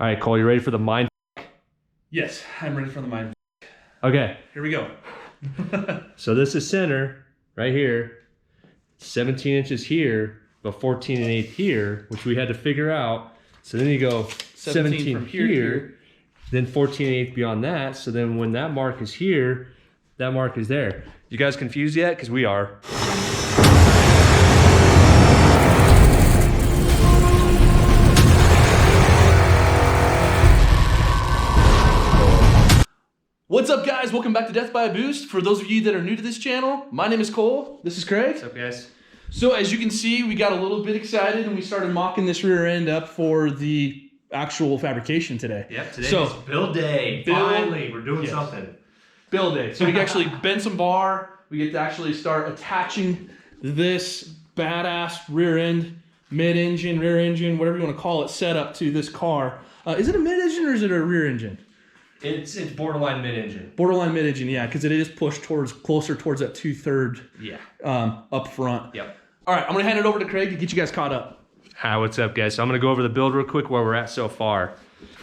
All right, Cole, you ready for the mind? Yes, I'm ready for the mind. Okay. Here we go. So this is center right here, 17 inches here, but 14 and 1/8 here, which we had to figure out. So then you go 17 from here to here. Then 14 and 1/8 beyond that. So then when that mark is here, that mark is there. You guys confused yet? Because we are. What's up, guys? Welcome back to Death by a Boost. For those of you that are new to this channel, my name is Cole. This is Craig. What's up, guys? So as you can see, we got a little bit excited and we started mocking this rear end up for the actual fabrication today. Yep, today's build day. Finally, we're doing something. Build day. So we can actually bend some bar. We get to actually start attaching this badass rear end, mid-engine, rear engine, whatever you want to call it, setup to this car. Is it a mid-engine or is it a rear engine? It's borderline mid-engine. Borderline mid-engine, yeah, because it is pushed closer towards that 2/3 up front. Yep. All right, I'm gonna hand it over to Craig to get you guys caught up. Hi, what's up, guys? So I'm gonna go over the build real quick where we're at so far.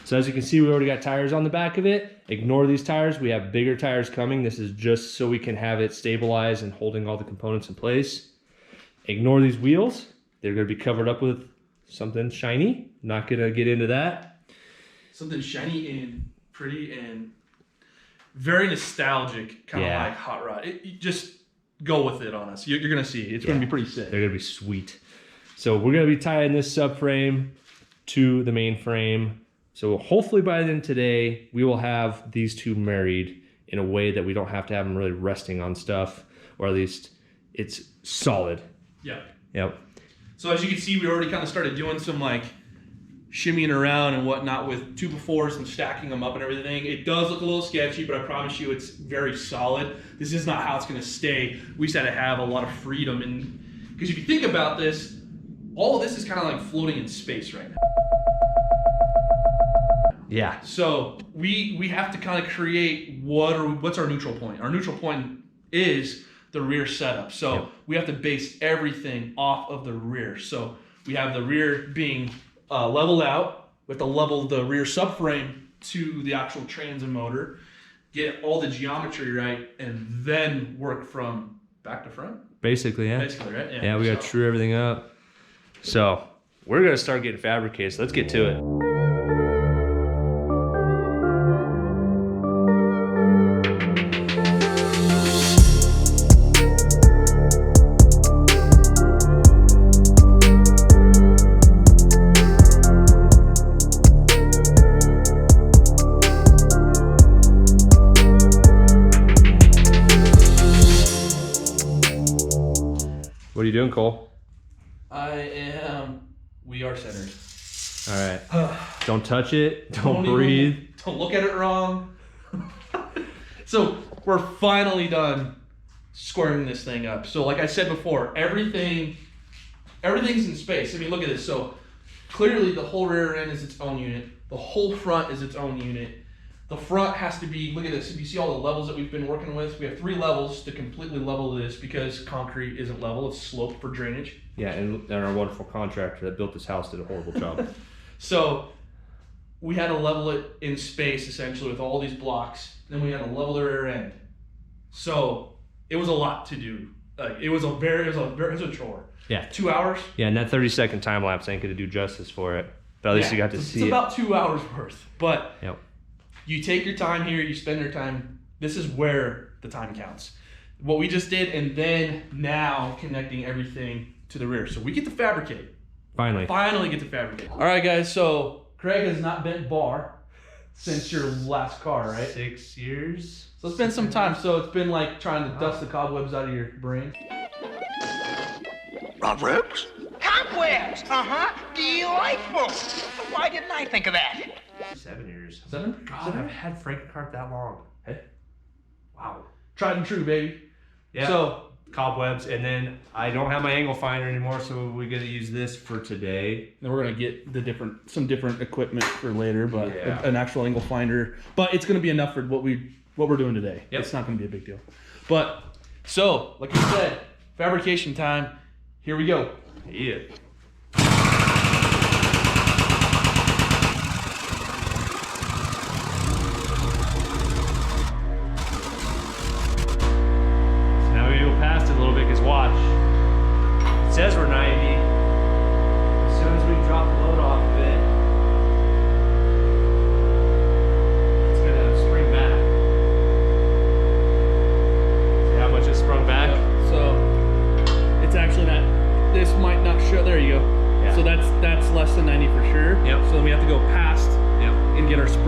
So as you can see, we already got tires on the back of it. Ignore these tires. We have bigger tires coming. This is just so we can have it stabilized and holding all the components in place. Ignore these wheels. They're gonna be covered up with something shiny. Not gonna get into that. Something shiny and pretty and very nostalgic, kind of like Hot Rod. You just go with it on us. You're gonna see. It's gonna be pretty sick. They're gonna be sweet. So we're gonna be tying this subframe to the main frame. So hopefully by then today, we will have these two married in a way that we don't have to have them really resting on stuff, or at least it's solid. Yeah. Yep. So as you can see, we already kind of started doing some like shimmying around and whatnot with 2x4s and stacking them up and everything. It does look a little sketchy, but I promise you it's very solid. This is not how it's gonna stay. We just had to have a lot of freedom, and because if you think about this, all of this is kind of like floating in space right now. Yeah. So we have to kind of create what's our neutral point. Our neutral point is the rear setup. So we have to base everything off of the rear. So we have the rear being leveled out. We have to level the rear subframe to the actual transit motor, get all the geometry right, and then work from back to front. Basically, yeah. Basically, right? Yeah, we gotta true everything up. So we're gonna start getting fabricated. So let's get to it. What are you doing, Cole? We are centered. All right. Don't touch it. Don't breathe. Don't look at it wrong. So we're finally done squaring this thing up. So like I said before, everything's in space. I mean, look at this. So clearly the whole rear end is its own unit. The whole front is its own unit. The front has to be, look at this. If you see all the levels that we've been working with, we have 3 levels to completely level this because concrete isn't level, it's sloped for drainage. Yeah, and our wonderful contractor that built this house did a horrible job. So we had to level it in space essentially with all these blocks. Then we had to level the rear end. So it was a lot to do. Like it was a chore. Yeah. 2 hours. Yeah, and that 30-second time lapse ain't gonna do justice for it. But at least you got to see it. It's about 2 hours worth. But yep. You take your time here, you spend your time. This is where the time counts. What we just did, and then now connecting everything to the rear. So we get to fabricate. Finally get to fabricate. All right, guys, so Craig has not bent bar since your last car, right? 6 years. So it's been some time. So it's been like trying to dust the cobwebs out of your brain. Cobwebs? Cobwebs! Uh-huh. Delightful. Why didn't I think of that? 7 years. 7? God, I've had Frankencart that long. Hey. Wow. Tried and true, baby. Yeah. So cobwebs, and then I don't have my angle finder anymore, so we got to use this for today. Then we're gonna get some different equipment for later, but an actual angle finder. But it's gonna be enough for what we're doing today. Yep. It's not gonna be a big deal. But so, like you said, fabrication time. Here we go. Yeah.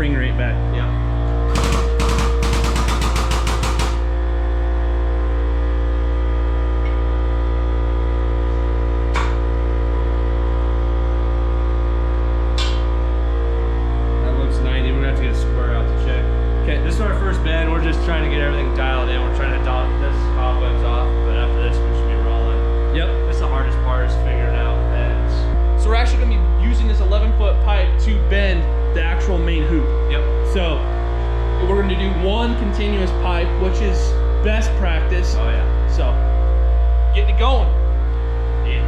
spring rate back. Yeah. That looks 90. We're gonna have to get a square out to check. Okay, this is our first bend. We're just trying to get everything dialed in. We're trying to dot this cobwebs off, but after this, we should be rolling. Yep. That's the hardest part, is figuring out bends. So we're actually gonna be using this 11-foot pipe to bend the actual main hoop. Yep. So we're gonna do one continuous pipe, which is best practice. Oh yeah. So getting it going. Yeah.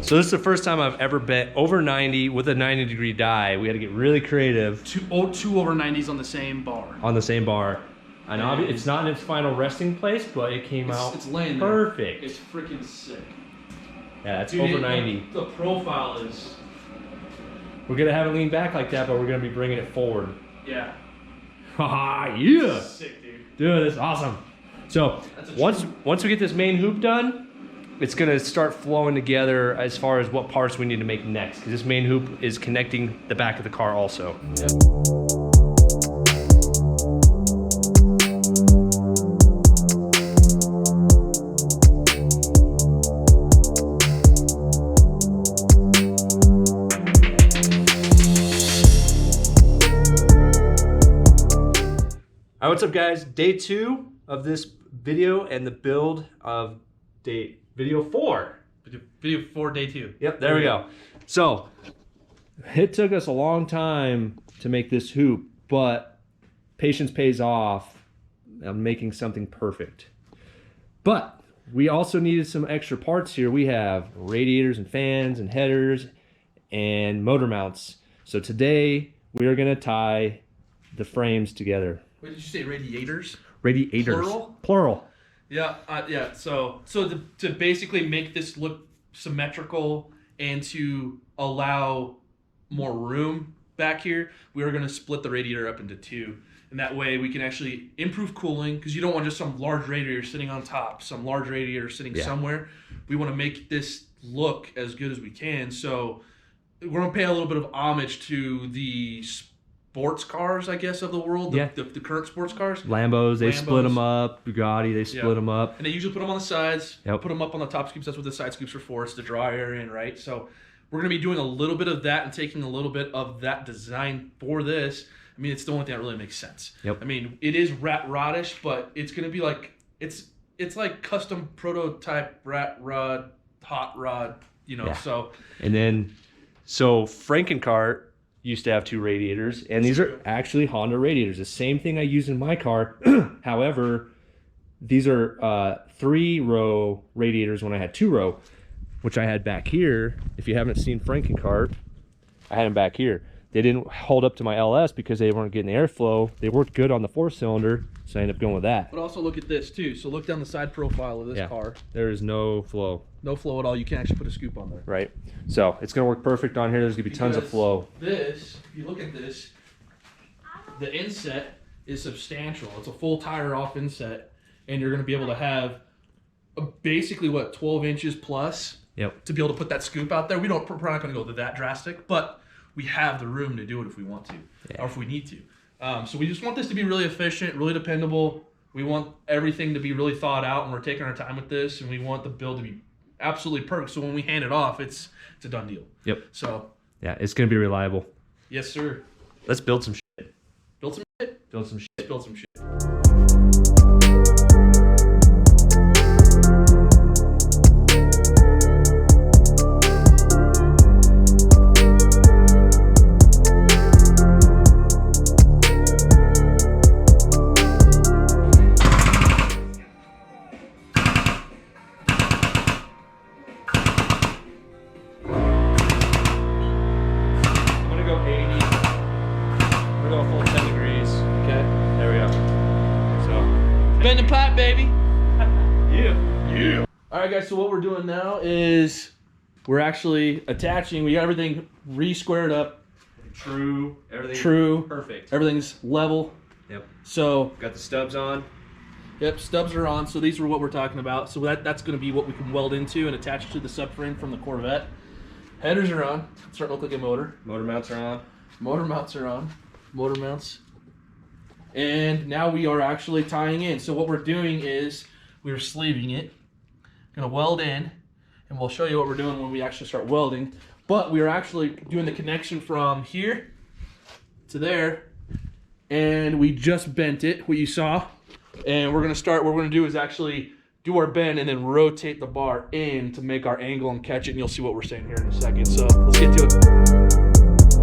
So this is the first time I've ever bent over 90 with a 90-degree die. We had to get really creative Two over 90s on the same bar. on the same bar. And it's not in its final resting place, but it came out It's laying there. perfect. It's freaking sick. Yeah, it's Dude, over 90. The profile is, We're gonna have it lean back like that, but we're gonna be bringing it forward. yeah. Haha, yeah. Sick, dude. Dude, that's awesome. So That's a once we get this main hoop done, it's gonna start flowing together as far as what parts we need to make next, because this main hoop is connecting the back of the car also. All right, what's up guys? Day 2 of this video and the build of video 4. Video 4, day 2. Yep, there we go. So it took us a long time to make this hoop, but patience pays off on making something perfect. But we also needed some extra parts here. We have radiators and fans and headers and motor mounts. So today we are gonna tie the frames together. What did you say, radiators? Radiators. Plural? Plural. Yeah, yeah. So to basically make this look symmetrical and to allow more room back here, we are going to split the radiator up into 2, and that way we can actually improve cooling, because you don't want just some large radiator sitting on top, some large radiator sitting somewhere. We want to make this look as good as we can. So we're going to pay a little bit of homage to the sports cars, I guess, of the world. The current sports cars. Lambos, they split them up. Bugatti, they split them up. And they usually put them on the sides, Yep. put them up on the top scoops. That's what the side scoops are for. It's the dry area in, right? So we're going to be doing a little bit of that and taking a little bit of that design for this. I mean, it's the only thing that really makes sense. Yep. I mean, it is rat rodish, but it's going to be like, it's like custom prototype rat rod, hot rod, you know, Yeah. so. And then, so Frankencart used to have 2 radiators, and these are actually Honda radiators. The same thing I use in my car. However, these are 3-row radiators when I had 2-row, which I had back here. If you haven't seen Frankencart, I had them back here. They didn't hold up to my LS because they weren't getting the airflow. They worked good on the 4-cylinder, so I ended up going with that. But also look at this too. So look down the side profile of this car. There is no flow. No flow at all. You can actually put a scoop on there. Right. So it's gonna work perfect on here. There's gonna be tons of Because flow. This, if you look at this, the inset is substantial. It's a full tire off inset, and you're going to be able to have basically 12 inches plus. Yep. To be able to put that scoop out there. We're not going to go that drastic, but we have the room to do it if we want to, or if we need to. So we just want this to be really efficient, really dependable. We want everything to be really thought out, and we're taking our time with this, and we want the build to be absolutely perfect. So when we hand it off, it's a done deal. Yep. So Yeah, it's gonna be reliable. yes, sir. Let's build some shit. Build some shit. Build some shit. Build some shit. I'm gonna go 80. We're going full 10 degrees. Okay. There we go. So, Bending pipe, baby. yeah. All right, guys. So what we're doing now is we're actually attaching. We got everything re-squared up. True. Everything. True. Perfect. Everything's level. Yep. So, Got the stubs on. yep, stubs are on. So these are what we're talking about. So that's going to be what we can weld into and attach to the subframe from the Corvette. Headers are on. It's starting to look like a motor. Motor mounts are on. Motor mounts are on. Motor mounts. And now we are actually tying in. So what we're doing is we're sleeving it. Gonna weld in, and we'll show you what we're doing when we actually start welding. But we are actually doing the connection from here to there, and we just bent it, what you saw. And we're gonna start, what we're gonna do is actually do our bend and then rotate the bar in to make our angle and catch it, and you'll see what we're saying here in a second. So let's get to it.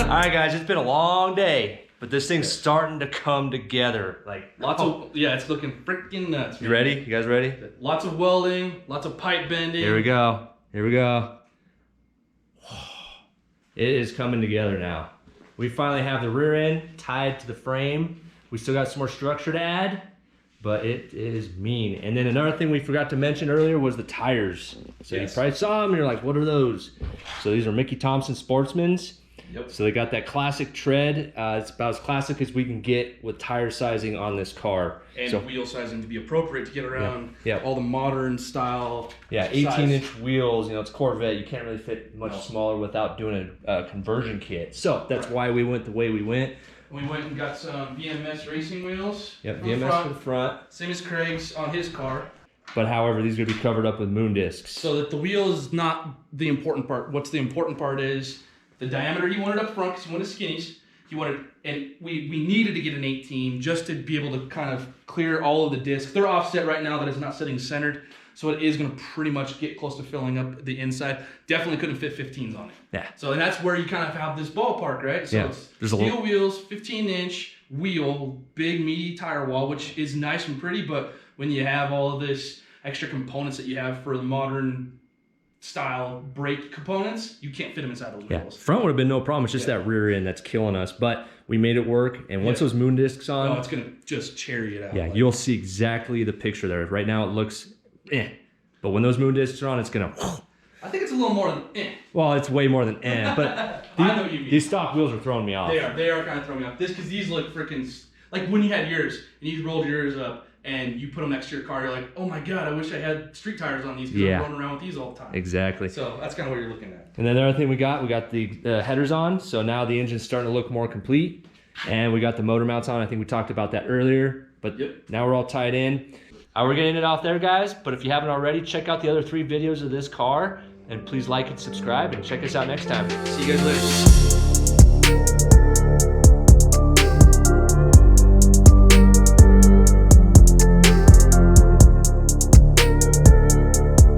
All right, guys, it's been a long day, but this thing's starting to come together. Like, Lots of, yeah, it's looking freaking nuts. you ready? You guys ready? Lots of welding, lots of pipe bending. Here we go. Here we go. It is coming together now. We finally have the rear end tied to the frame. We still got some more structure to add, but it is mean. And then another thing we forgot to mention earlier was the tires. So Yes. you probably saw them and you're like, what are those? So these are Mickey Thompson Sportsmans. Yep. So they got that classic tread. It's about as classic as we can get with tire sizing on this car. And So wheel sizing to be appropriate to get around Yeah. all the modern style. yeah, size. 18-inch wheels. You know, it's Corvette. You can't really fit much No. smaller without doing a conversion kit. So that's why we went the way we went. We went and got some VMS racing wheels. Yep, from the VMS front, for the front. same as Craig's on his car. But however, these are going to be covered up with moon discs. So that the wheel is not the important part. What's the important part is the diameter he wanted up front, because he wanted skinnies. He wanted, and we needed to get an 18 just to be able to kind of clear all of the discs. They're offset right now, that is not sitting centered. So it is going to pretty much get close to filling up the inside. Definitely couldn't fit 15s on it. Yeah. So and that's where you kind of have this ballpark, right? So Yeah, it's there's a steel wheels, 15-inch wheel, big meaty tire wall, which is nice and pretty, but when you have all of this extra components that you have for the modern style brake components, you can't fit them inside those Yeah, wheels. front would have been no problem. It's just that rear end that's killing us. But we made it work. And once those moon discs on, No, it's gonna just cherry it out. yeah, like- you'll see exactly the picture there. Right now it looks but when those moon discs are on, it's gonna. I think it's a little more than Well, it's way more than But I know what you mean. these stock wheels are throwing me off. They are kind of throwing me off. This because these look freaking like when you had yours and you rolled yours up and you put them next to your car, you're like, oh my god, I wish I had street tires on these because Yeah. I'm running around with these all the time. Exactly. So that's kind of what you're looking at. And then the other thing we got the headers on. So now the engine's starting to look more complete. And we got the motor mounts on. I think we talked about that earlier. But now we're all tied in. We're getting it off there, guys. But if you haven't already, check out the other 3 videos of this car. And please like and subscribe. And check us out next time. See you guys later.